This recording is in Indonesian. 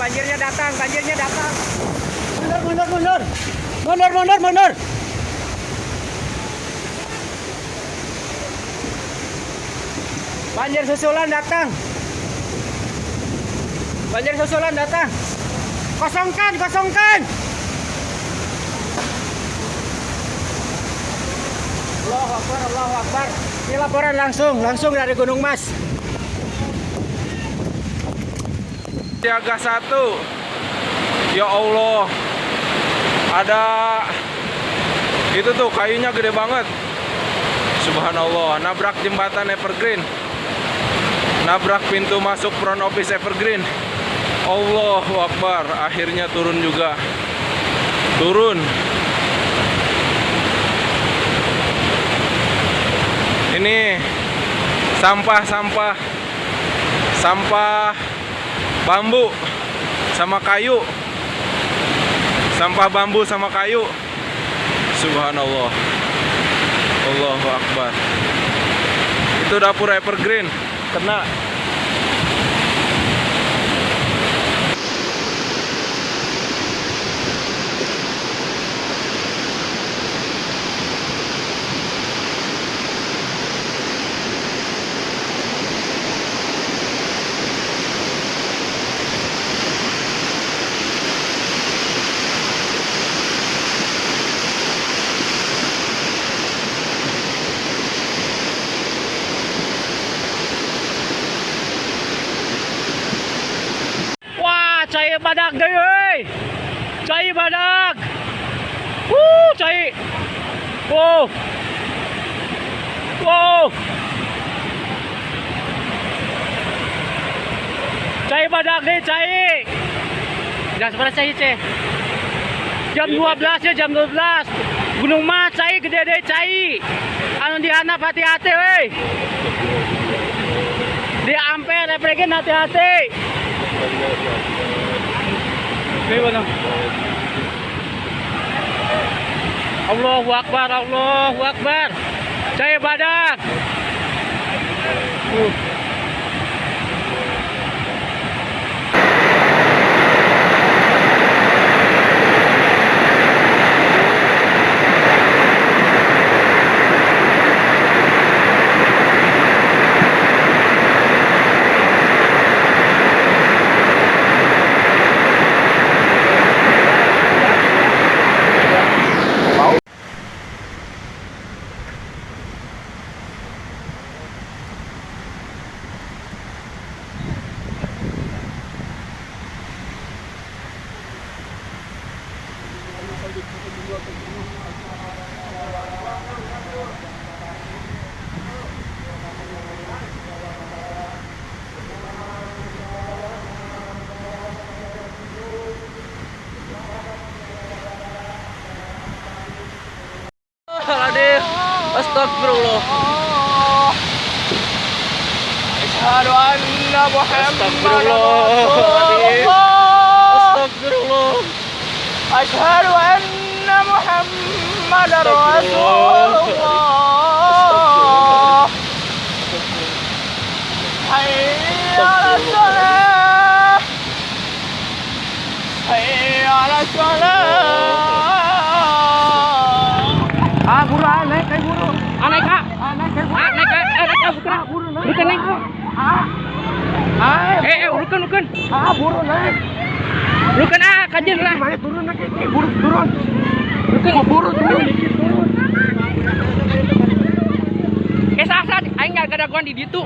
banjirnya datang, banjirnya datang. Mundur, mundur, mundur, mundur, mundur. Banjir susulan datang. Banjir susulan datang. Kosongkan, kosongkan. Allahu Akbar, Allahu Akbar. Ini laporan langsung dari Gunung Mas. Siaga 1. Ya Allah. Ada itu tuh kayunya gede banget. Subhanallah, nabrak jembatan Evergreen. Nabrak pintu masuk front office Evergreen. Allahu Akbar, akhirnya turun juga. Turun. Ini sampah bambu sama kayu. Sampah bambu sama kayu. Subhanallah. Allahu Akbar. Itu dapur Evergreen kena. Cai badak deh, euy. Cai badak. Cai. Wow. Cai badak deh, cai. Jangan seberapa cai, cai. Jam 12 ya, jam 12. Gunung Mas, cai gede deh, cai. Anu dihanap hati-hati, euy. Di Ampere, Evergreen hati-hati. Allahu Akbar, Allahu Akbar. Cai badak. Astagfirullah. Asyhadu anna Muhammadan Astagfirullah. Astagfirullah. Asyhadu anna Muhammadan Rasulullah. Hayya 'alas shalah. Hayya 'alas shalah. Buruan naik, kayak buru. Naik kak. Naik, kayak buru. Naik kak. Buru naik. Bukan naik. Bukan. Buru naik. Bukan kajian lah. Mana turun naik, buru turun. Buru turun. Sasa, aing nggak ada gua di ditu.